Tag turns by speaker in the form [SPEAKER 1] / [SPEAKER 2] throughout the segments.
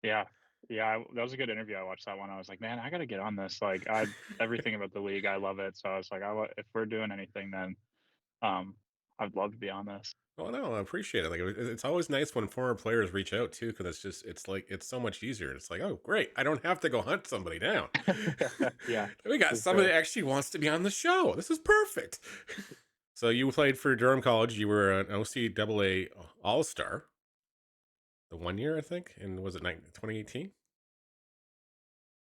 [SPEAKER 1] Yeah. That was a good interview. I watched that one. I was like, "Man, I gotta get on this." Like, everything about the league, I love it. So I was like, if we're doing anything, then, um, I'd love to be on this."
[SPEAKER 2] Oh no, I appreciate it. Like it's always nice when former players reach out too, because it's like it's so much easier. It's like, oh great, I don't have to go hunt somebody down.
[SPEAKER 1] Yeah,
[SPEAKER 2] We got
[SPEAKER 1] for
[SPEAKER 2] somebody
[SPEAKER 1] sure.
[SPEAKER 2] that actually wants to be on the show. This is perfect. So you played for Durham College. You were an OCAA All Star the 1 year, I think, and was it 2018?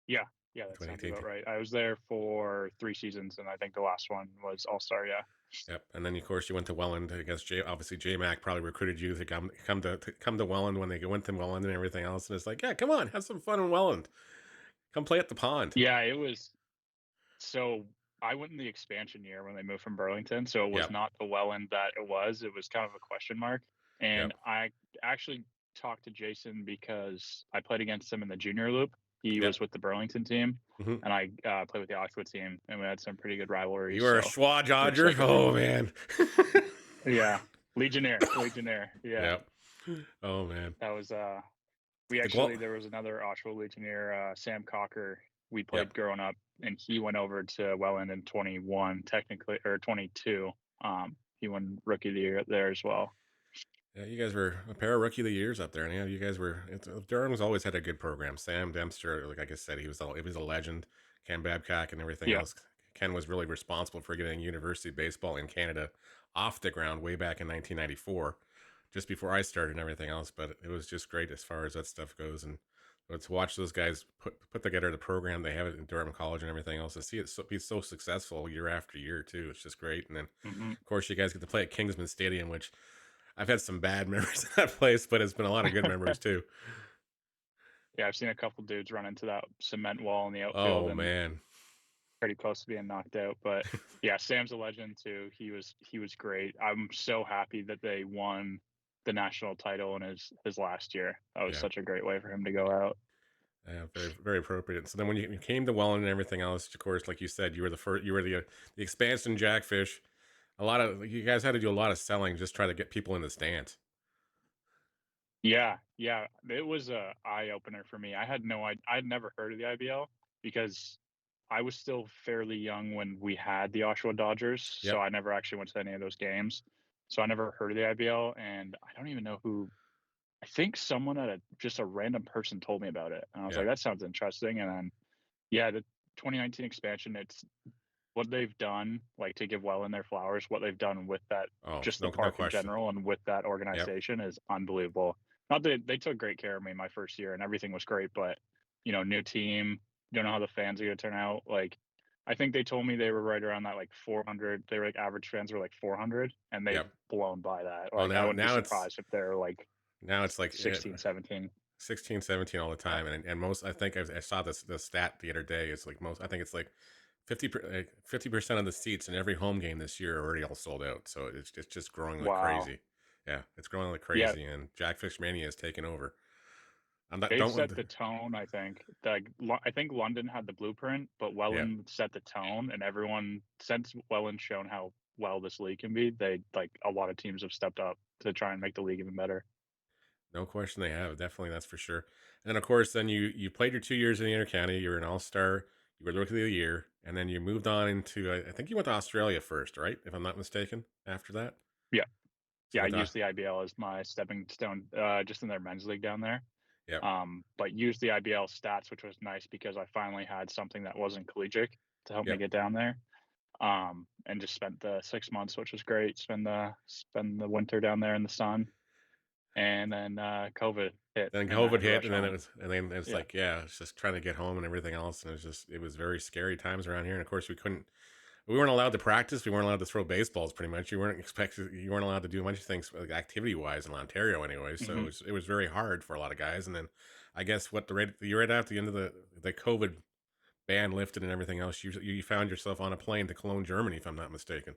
[SPEAKER 1] Yeah, that sounds about right. I was there for 3 seasons, and I think the last one was All-Star, yeah.
[SPEAKER 2] Yep. And then of course you went to Welland. I guess obviously J Mac probably recruited you to come to Welland when they went to Welland and everything else. And it's like, yeah, come on, have some fun in Welland. Come play at the pond.
[SPEAKER 1] Yeah, it was so I went in the expansion year when they moved from Burlington, so it was
[SPEAKER 2] Yep.
[SPEAKER 1] not the Welland that it was kind of a question mark, and
[SPEAKER 2] Yep.
[SPEAKER 1] I actually talked to Jason because I played against him in the junior loop. He was
[SPEAKER 2] Yep.
[SPEAKER 1] with the Burlington team,
[SPEAKER 2] hmm
[SPEAKER 1] and I, played with the Oshawa team, and we had some pretty good rivalries,
[SPEAKER 2] You are a
[SPEAKER 1] so
[SPEAKER 2] Schwa
[SPEAKER 1] looks
[SPEAKER 2] Dodger.
[SPEAKER 1] like it.
[SPEAKER 2] Oh man.
[SPEAKER 1] Yeah, Legionnaire, yeah.
[SPEAKER 2] Yep. Oh man.
[SPEAKER 1] That was, we
[SPEAKER 2] The Guel.
[SPEAKER 1] actually there was another Oshawa Legionnaire, Sam Cocker, we played
[SPEAKER 2] Yep.
[SPEAKER 1] growing up, and he went over to Welland in 21 technically or 22. He won Rookie of the Year there as well.
[SPEAKER 2] Yeah, you guys were a pair of rookie of the years up there, and yeah, you guys were. Durham's always had a good program. Sam Dempster, like I said, he was a legend. Ken Babcock and everything
[SPEAKER 1] Yeah,
[SPEAKER 2] else. Ken was really responsible for getting university baseball in Canada off the ground way back in 1994, just before I started and everything else. But it was just great as far as that stuff goes, and to watch those guys put together the program they have it in Durham College and everything else, and see it be so successful year after year too. It's just great. And then
[SPEAKER 1] mhm.
[SPEAKER 2] of course you guys get to play at Kingsman Stadium, which I've had some bad memories of that place, but it's been a lot of good memories too.
[SPEAKER 1] Yeah, I've seen a couple dudes run into that cement wall in the outfield
[SPEAKER 2] Oh
[SPEAKER 1] and
[SPEAKER 2] man.
[SPEAKER 1] pretty close to being knocked out, but yeah, Sam's a legend too. He was great. I'm so happy that they won the national title in his last year. That was
[SPEAKER 2] Yeah.
[SPEAKER 1] such a great way for him to go out.
[SPEAKER 2] Yeah, very very appropriate. So then when you came to Welland and everything else, of course, like you said, you were the first, you were the expansion Jackfish. A lot of you guys had to do a lot of selling, just try to get people in the stands.
[SPEAKER 1] Yeah, it was a eye opener for me. I'd never heard of the IBL because I was still fairly young when we had the Oshawa Dodgers, so
[SPEAKER 2] Yep.
[SPEAKER 1] I never actually went to any of those games. So I never heard of the IBL, and I don't even know who. I think someone at just a random person told me about it, and I was like,
[SPEAKER 2] Yep.
[SPEAKER 1] "That sounds interesting." And then, yeah, the 2019 expansion. It's what they've done, like to give Welland their flowers. What they've done with that,
[SPEAKER 2] Oh,
[SPEAKER 1] just the
[SPEAKER 2] no
[SPEAKER 1] park in
[SPEAKER 2] question.
[SPEAKER 1] general, and with that
[SPEAKER 2] Yep.
[SPEAKER 1] organization is unbelievable. Not that they took great care of me my first year, and everything was great, but new team, don't know how the fans are gonna turn out. Like, I think they told me they were right around that like 400. They were like average fans were like 400, and they've
[SPEAKER 2] Yep.
[SPEAKER 1] blown by that.
[SPEAKER 2] Well,
[SPEAKER 1] Like, I wouldn't be surprised if they're like
[SPEAKER 2] it's like
[SPEAKER 1] 16, 17.
[SPEAKER 2] 16, 17 all the
[SPEAKER 1] Yeah.
[SPEAKER 2] time, and most I think I saw this the stat the other day. It's like most I think it's like 50% of the seats in every home game this year are already all sold out. So it's just growing like
[SPEAKER 1] Wow.
[SPEAKER 2] crazy. Yeah, it's growing like
[SPEAKER 1] Yeah,
[SPEAKER 2] crazy, and Jackfish Mania has taken over. I'm not
[SPEAKER 1] they've
[SPEAKER 2] don't want
[SPEAKER 1] set the tone, I think. Like, I think London had the blueprint, but
[SPEAKER 2] yeah,
[SPEAKER 1] Welland set the tone, and everyone since Welland's shown how well this league can be, they like a lot of teams have stepped up to try and make the league even better.
[SPEAKER 2] no question they have definitely, that's for sure. And then of course then you played your 2 years in the intercounty. You were an all star. You were the rookie of the year, and then you moved on into I think you went to Australia first, right? If I'm not mistaken. After that,
[SPEAKER 1] Yeah,
[SPEAKER 2] so you
[SPEAKER 1] yeah. I
[SPEAKER 2] went to
[SPEAKER 1] used the IBL as my stepping stone, just in their men's league down there.
[SPEAKER 2] yep,
[SPEAKER 1] But used the IBL stats, which was nice because I finally had something that wasn't collegiate to help me
[SPEAKER 2] yep.
[SPEAKER 1] get down there. And just spent the 6 months, which was great. Spend the winter down there in the sun, and then COVID hit,
[SPEAKER 2] Then
[SPEAKER 1] and I
[SPEAKER 2] COVID
[SPEAKER 1] had to
[SPEAKER 2] hit,
[SPEAKER 1] rush
[SPEAKER 2] and then
[SPEAKER 1] home.
[SPEAKER 2] it's
[SPEAKER 1] Yeah,
[SPEAKER 2] like, yeah, it's just trying to get home and everything else, and it was very scary times around here. And of course, we weren't allowed to practice, we weren't allowed to throw baseballs. Pretty much, you weren't allowed to do a bunch of things like activity wise in Ontario anyway. So
[SPEAKER 1] mhm.
[SPEAKER 2] it was very hard for a lot of guys. And then I guess right after the end of the COVID ban lifted and everything else, you found yourself on a plane to Cologne, Germany, if I'm not mistaken.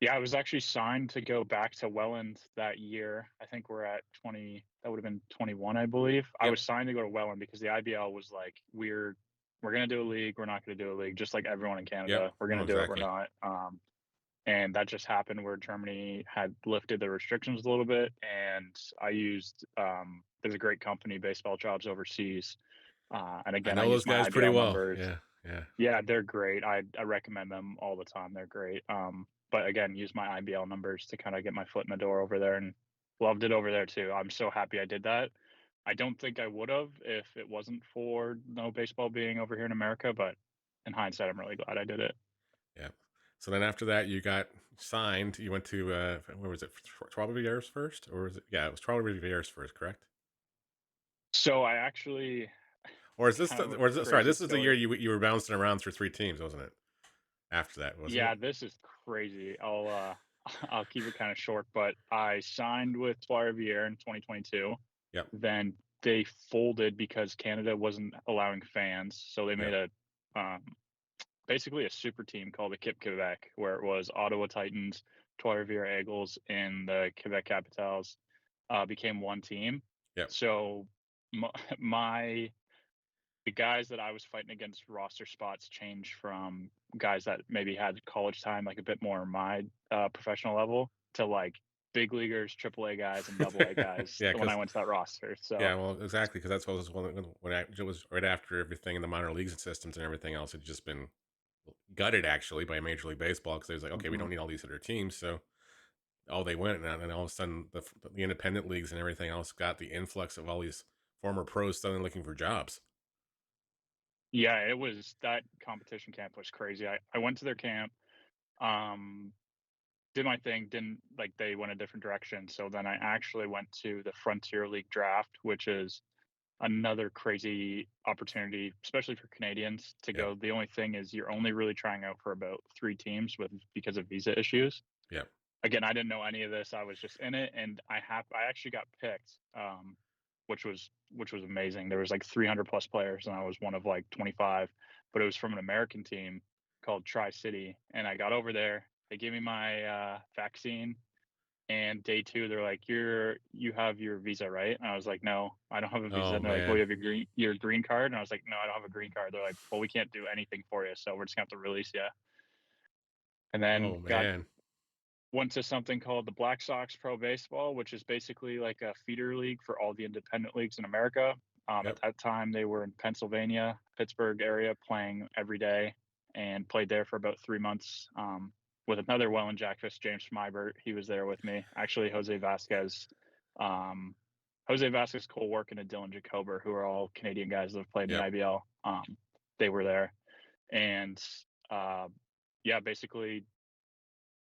[SPEAKER 1] Yeah, I was actually signed to go back to Welland that year. I think we're at 20. That would have been 21, I believe. I was
[SPEAKER 2] Yep.
[SPEAKER 1] signed to go to Welland because the IBL was like, we're gonna do a league. We're not gonna do a league, just like everyone in
[SPEAKER 2] Yep.
[SPEAKER 1] Canada. We're
[SPEAKER 2] No,
[SPEAKER 1] gonna do it. We're
[SPEAKER 2] exactly.
[SPEAKER 1] not. And that just happened where Germany had lifted the restrictions a little bit, and I used there's a great company, Baseball Jobs Overseas. And
[SPEAKER 2] I
[SPEAKER 1] again, I
[SPEAKER 2] know
[SPEAKER 1] use
[SPEAKER 2] those
[SPEAKER 1] my
[SPEAKER 2] guys pretty
[SPEAKER 1] IBL
[SPEAKER 2] well.
[SPEAKER 1] numbers.
[SPEAKER 2] Yeah, yeah.
[SPEAKER 1] Yeah, they're great. I recommend them all the time. They're great. But again, use my IBL numbers to kind of get my foot in the door over there, and loved it over there too. I'm so happy I did that. I don't think I would have if it wasn't for no baseball being over here in America, but in hindsight, I'm really glad I did it.
[SPEAKER 2] Yeah. So then after that, you got signed. You went to where was it? 12 years first, or was it? Yeah, it was 12 years first, correct?
[SPEAKER 1] So I actually
[SPEAKER 2] Or is this?
[SPEAKER 1] kind of a
[SPEAKER 2] Or is it, sorry,
[SPEAKER 1] crazy
[SPEAKER 2] this is the year
[SPEAKER 1] story.
[SPEAKER 2] you were bouncing around through 3 teams, wasn't it? After that, wasn't it?
[SPEAKER 1] Yeah, this is crazy. I'll I'll keep it kind of short, but I signed with Flyer of the Year in 2022.
[SPEAKER 2] Yep.
[SPEAKER 1] Then they folded because Canada wasn't allowing fans, so they made
[SPEAKER 2] Yep.
[SPEAKER 1] a basically a super team called the Kip Quebec, where it was Ottawa Titans, Trois-Rivières Eagles, and the Quebec Capitals became one team.
[SPEAKER 2] Yep.
[SPEAKER 1] So my, my the guys that I was fighting against roster spots changed from guys that maybe had college time, like a bit more my professional level, to like big leaguers, AAA guys, and AA guys
[SPEAKER 2] Yeah,
[SPEAKER 1] when I
[SPEAKER 2] because
[SPEAKER 1] went to that roster. So
[SPEAKER 2] yeah, well, exactly, because that's what was when it was right after everything in the minor leagues and systems and everything else had just been gutted actually by Major League Baseball because they was like, okay, we
[SPEAKER 1] mhm.
[SPEAKER 2] don't need all these other teams, so they went, and all of a sudden the independent leagues and everything else got the influx of all these former pros suddenly looking for jobs.
[SPEAKER 1] Yeah, it was that competition camp was crazy. I went to their camp, um, did my thing, didn't like they went a different direction. So then I actually went to the Frontier League draft, which is another crazy opportunity, especially for Canadians to
[SPEAKER 2] Yep.
[SPEAKER 1] go. The only thing is you're only really trying out for about 3 teams with because of visa issues.
[SPEAKER 2] Yep.
[SPEAKER 1] Again, I didn't know any of this. I was just in it, and I actually got picked, which was amazing. There was like 300 plus players, and I was one of like 25. But it was from an American team called Tri City, and I got over there. They gave me my vaccine, and day two, they're like, you have your visa, right?" And I was like, "No, I don't have a visa."
[SPEAKER 2] Oh
[SPEAKER 1] And they're like, "Well,
[SPEAKER 2] man.
[SPEAKER 1] you have your green card." And I was like, "No, I don't have a green card." They're like, "Well, we can't do anything for you, so we're just gonna have to release you." And then
[SPEAKER 2] Oh
[SPEAKER 1] got
[SPEAKER 2] man.
[SPEAKER 1] went to something called the Black Sox Pro Baseball, which is basically like a feeder league for all the independent leagues in America. At
[SPEAKER 2] Yep.
[SPEAKER 1] that time, they were in Pennsylvania, Pittsburgh area, playing every day, and played there for about 3 months with another Welland Jackfish, James Schmeibert. He was there with me. Actually, um, Jose Vasquez, Cole Workin, and Dylan Jacober, who are all Canadian guys that have played in the
[SPEAKER 2] Yep.
[SPEAKER 1] IBL. They were there, and uh, yeah, basically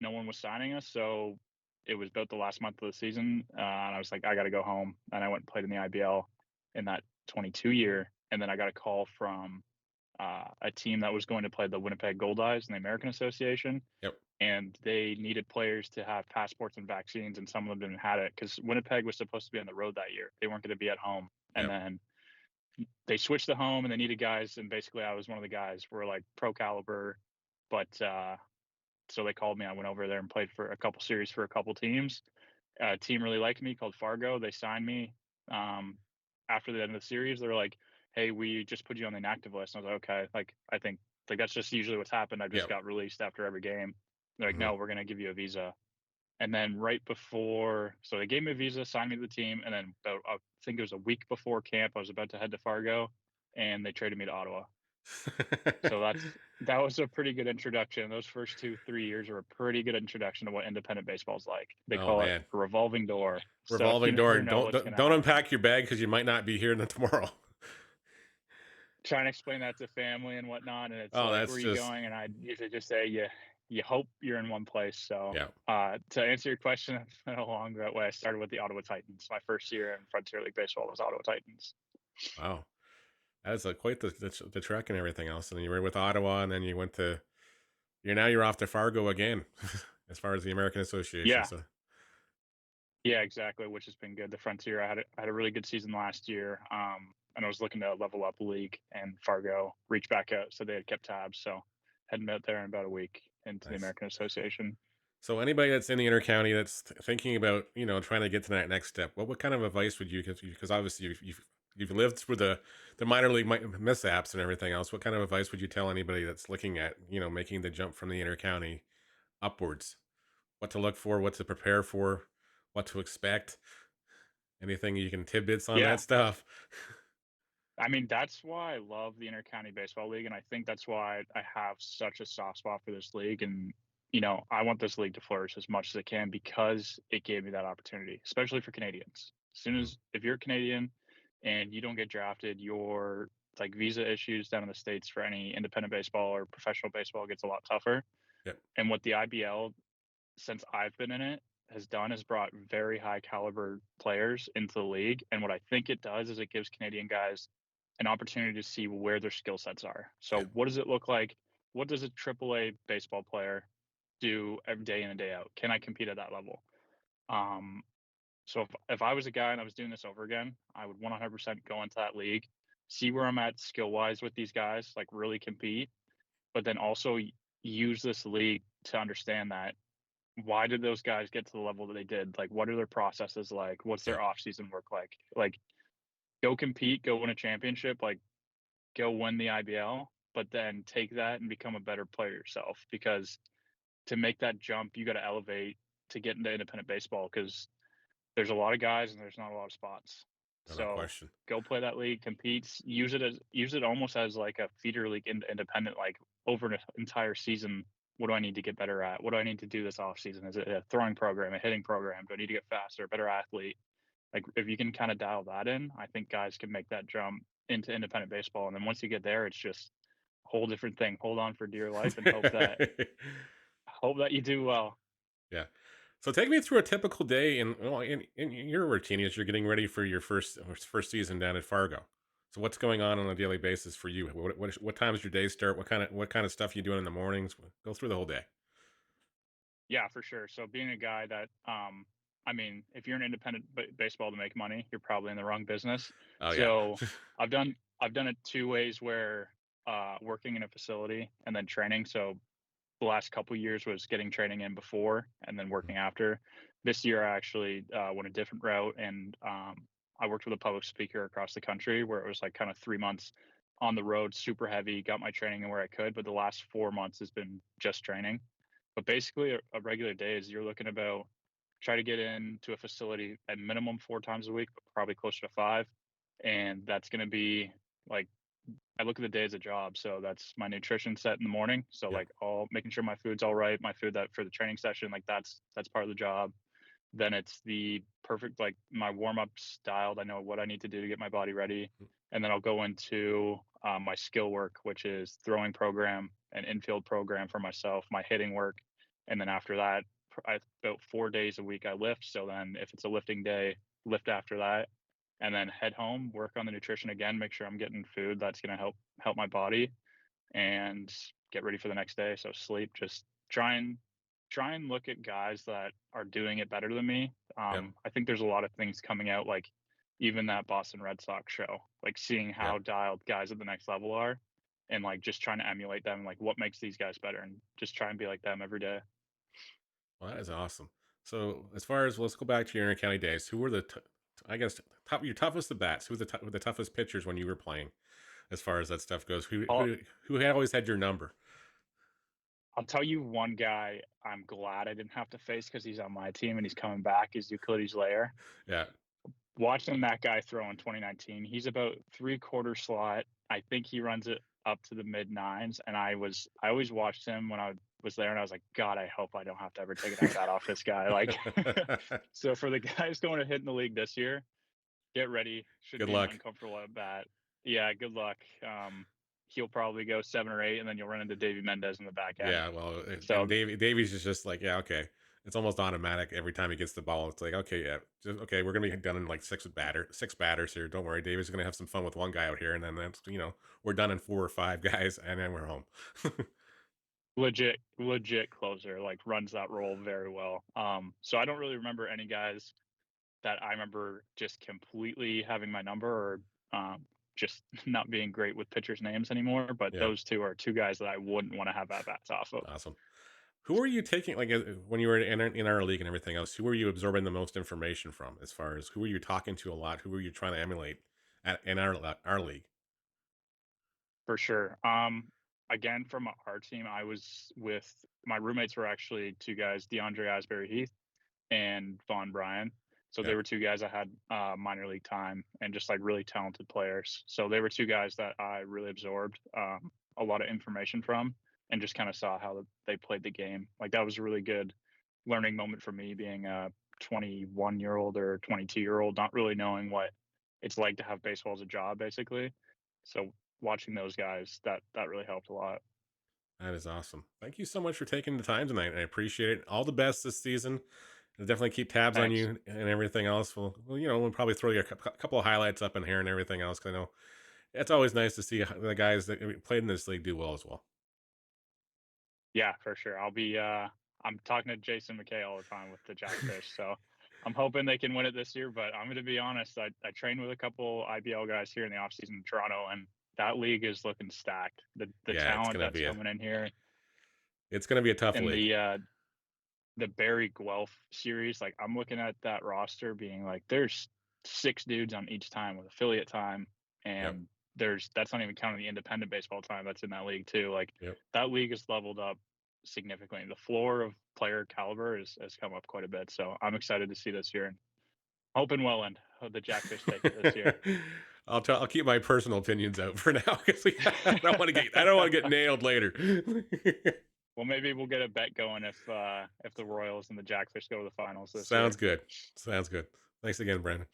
[SPEAKER 1] no one was signing us. So it was about the last month of the season. And I was like, I got to go home. And I went and played in the IBL in that 22 year. And then I got a call from a team that was going to play the Winnipeg Goldeyes in the American Association.
[SPEAKER 2] Yep.
[SPEAKER 1] And they needed players to have passports and vaccines. And some of them didn't have it because Winnipeg was supposed to be on the road that year. They weren't going to be at home. And
[SPEAKER 2] Yep.
[SPEAKER 1] then they switched to home and they needed guys. And basically, I was one of the guys. We're like pro caliber, but so they called me. I went over there and played for a couple series for a couple teams. A team really liked me called Fargo. They signed me. Um, After the end of the series, they were like, "Hey, we just put you on the inactive list." And I was like, "Okay." Like I think like that's just usually what's happened. I've just
[SPEAKER 2] Yep.
[SPEAKER 1] got released after every game. They're like,
[SPEAKER 2] Hmm.
[SPEAKER 1] "No, we're gonna give you a visa." And then right before, so they gave me a visa, signed me to the team, and then about, I think it was a week before camp, I was about to head to Fargo, and they traded me to Ottawa. So that was a pretty good introduction. Those first 2, 3 years are a pretty good introduction to what independent baseball is like. They
[SPEAKER 2] Oh
[SPEAKER 1] call it
[SPEAKER 2] man.
[SPEAKER 1] a revolving door. So you
[SPEAKER 2] Revolving door.
[SPEAKER 1] never
[SPEAKER 2] And
[SPEAKER 1] know
[SPEAKER 2] don't
[SPEAKER 1] what's
[SPEAKER 2] don't,
[SPEAKER 1] gonna
[SPEAKER 2] don't
[SPEAKER 1] happen.
[SPEAKER 2] unpack your bag because you might not be here tomorrow.
[SPEAKER 1] Trying to explain that to family and whatnot, and it's
[SPEAKER 2] Oh,
[SPEAKER 1] like,
[SPEAKER 2] that's
[SPEAKER 1] "Where are you
[SPEAKER 2] just
[SPEAKER 1] going?" And I usually just say, you hope you're in one place." So
[SPEAKER 2] yeah.
[SPEAKER 1] to answer your question along that way, I started with the Ottawa Titans. My first year in Frontier League Baseball was Ottawa Titans.
[SPEAKER 2] Wow. That's quite the trek and everything else. And then you were with Ottawa, and then you went to you're off to Fargo again, as far as the American Association.
[SPEAKER 1] Yeah,
[SPEAKER 2] So
[SPEAKER 1] yeah, exactly, which has been good. The Frontier, I had a really good season last year, and I was looking to level up the league, and Fargo reached back out, so they had kept tabs. So heading out there in about a week into the
[SPEAKER 2] nice.
[SPEAKER 1] American Association.
[SPEAKER 2] So anybody that's in the intercounty that's thinking about trying to get to that next step, what kind of advice would you give? Because obviously you've lived through the minor league mishaps and everything else. What kind of advice would you tell anybody that's looking at making the jump from the intercounty upwards? What to look for, what to prepare for, what to expect, Anything you can tidbits on that
[SPEAKER 1] Yeah.
[SPEAKER 2] stuff?
[SPEAKER 1] I mean, that's why I love the Intercounty Baseball League, and I think that's why I have such a soft spot for this league. And I want this league to flourish as much as it can because it gave me that opportunity, especially for Canadians. As soon
[SPEAKER 2] Mhm.
[SPEAKER 1] as if you're Canadian and you don't get drafted, your like visa issues down in the states for any independent baseball or professional baseball gets a lot tougher.
[SPEAKER 2] Yep.
[SPEAKER 1] And what the IBL, since I've been in it, has done is brought very high caliber players into the league. And what I think it does is it gives Canadian guys an opportunity to see where their skill sets are. So
[SPEAKER 2] Yeah.
[SPEAKER 1] what does it look like? What does a AAA baseball player do every day in and day out? Can I compete at that level? Um, so if I was a guy and I was doing this over again, I would 100% go into that league, see where I'm at skill wise with these guys, like really compete, but then also use this league to understand that why did those guys get to the level that they did? Like, what are their processes like? What's
[SPEAKER 2] Yeah.
[SPEAKER 1] their off season work like? Like, go compete, go win a championship, like go win the IBL, but then take that and become a better player yourself. Because to make that jump, you got to elevate to get into independent baseball because there's a lot of guys and there's not a lot of spots.
[SPEAKER 2] No
[SPEAKER 1] So
[SPEAKER 2] question.
[SPEAKER 1] go play that league, compete, use it almost as like a feeder league into independent, like over an entire season. What do I need to get better at? What do I need to do this off season? Is it a throwing program, a hitting program? Do I need to get faster, a better athlete? Like if you can kind of dial that in, I think guys can make that jump into independent baseball. And then once you get there, it's just a whole different thing. Hold on for dear life and hope that you do well.
[SPEAKER 2] Yeah. So take me through a typical day in your routine as you're getting ready for your first season down at Fargo. So what's going on a daily basis for you? What times your day start? What kind of stuff you doing in the mornings? Go through the whole day.
[SPEAKER 1] Yeah, for sure. So being a guy that, I mean, if you're an independent baseball to make money, you're probably in the wrong business.
[SPEAKER 2] Oh yeah.
[SPEAKER 1] So I've done it two ways where working in a facility and then training. So the last couple years was getting training in before and then working after. This year, I actually went a different route and I worked with a public speaker across the country where it was like kind of 3 months on the road, super heavy, got my training in where I could. But the last 4 months has been just training. But basically, a regular day is you're looking about try to get into a facility at minimum 4 times a week, but probably closer to five. And that's going to be like I look at the day as a job. So that's my nutrition set in the morning. So
[SPEAKER 2] Yep.
[SPEAKER 1] like all making sure my food's all right, my food that for the training session, like that's part of the job. Then it's the perfect like my warm ups dialed. I know what I need to do to get my body ready, and then I'll go into my skill work, which is throwing program and infield program for myself, my hitting work, and then after that, about 4 days a week I lift. So then if it's a lifting day, lift after that, and then head home, work on the nutrition again, make sure I'm getting food that's going to help my body and get ready for the next day. So sleep, just try and look at guys that are doing it better than me.
[SPEAKER 2] Yep.
[SPEAKER 1] I think there's a lot of things coming out, like even that Boston Red Sox show, like seeing how
[SPEAKER 2] Yep.
[SPEAKER 1] dialed guys at the next level are, and like just trying to emulate them, like what makes these guys better, and just try and be like them every day.
[SPEAKER 2] Well, that is awesome. So as far as let's go back to your county days. Who were I guess your toughest of bats? Who were the toughest pitchers when you were playing? As far as that stuff goes,
[SPEAKER 1] I'll
[SPEAKER 2] who had always had your number?
[SPEAKER 1] I'll tell you one guy I'm glad I didn't have to face because he's on my team and he's coming back is Euclides Layer.
[SPEAKER 2] Yeah.
[SPEAKER 1] Watching that guy throw in 2019, he's about three-quarter slot. I think he runs it up to the mid nines, and I always watched him when I was there, and I was like, God, I hope I don't have to ever take an at bat off this guy. Like, so for the guys going to hit in the league this year, get ready. Should
[SPEAKER 2] Good
[SPEAKER 1] be an
[SPEAKER 2] luck.
[SPEAKER 1] uncomfortable at bat. Yeah, good luck. He'll probably go 7 or 8, and then you'll run into Davey Mendez in the back end.
[SPEAKER 2] Yeah, well, and
[SPEAKER 1] So
[SPEAKER 2] Davies is just like, yeah, okay. It's almost automatic every time he gets the ball. It's like, okay, yeah, just okay. We're gonna be done in like six batters here. Don't worry, Davies is gonna have some fun with one guy out here, and then that's we're done in four or five guys, and then we're home.
[SPEAKER 1] legit closer, like runs that role very well. So I don't really remember any guys that I remember just completely having my number or just not being great with pitchers' names anymore. But
[SPEAKER 2] Yeah,
[SPEAKER 1] those two are two guys that I wouldn't want to have at bats off of.
[SPEAKER 2] awesome. Who are you taking like when you were in our league and everything else? Who were you absorbing the most information from? As far as who were you talking to a lot? Who were you trying to emulate in our league?
[SPEAKER 1] For sure. Again, from our team, I was with my roommates were actually two guys, DeAndre Asbury Heath and Vaughn Bryan. So they
[SPEAKER 2] Yep.
[SPEAKER 1] were two guys that had minor league time and just like really talented players. So they were two guys that I really absorbed a lot of information from and just kind of saw how they played the game. Like that was a really good learning moment for me being a 21-year-old or 22-year-old, not really knowing what it's like to have baseball as a job, basically. So watching those guys, that really helped a lot.
[SPEAKER 2] That is awesome. Thank you so much for taking the time tonight. I appreciate it. All the best this season. I'll definitely keep tabs on
[SPEAKER 1] Thanks.
[SPEAKER 2] you and everything else. We'll probably throw you a couple of highlights up in here and everything else. 'Cause I know it's always nice to see the guys that played in this league do well as well.
[SPEAKER 1] Yeah, for sure. I'm talking to Jason McKay all the time with the Jackfish, so I'm hoping they can win it this year. But I'm gonna be honest, I trained with a couple IBL guys here in the offseason in Toronto, and that league is looking stacked. The
[SPEAKER 2] Yeah,
[SPEAKER 1] talent that's coming in here
[SPEAKER 2] it's gonna be a tough
[SPEAKER 1] in
[SPEAKER 2] league.
[SPEAKER 1] the Barry Guelph series, like I'm looking at that roster being like there's 6 dudes on each time with affiliate time,
[SPEAKER 2] Yep.
[SPEAKER 1] and that's not even counting the independent baseball time that's in that league too. Like
[SPEAKER 2] Yep.
[SPEAKER 1] that league is leveled up significantly. The floor of player caliber has come up quite a bit. So I'm excited to see this year and hoping Welland, the Jackfish take it this year.
[SPEAKER 2] I'll keep my personal opinions out for now because I don't want to get nailed later.
[SPEAKER 1] Well, maybe we'll get a bet going if the Royals and the Jackfish go to the finals this
[SPEAKER 2] Sounds
[SPEAKER 1] year.
[SPEAKER 2] good. Sounds good. Thanks again, Brandon.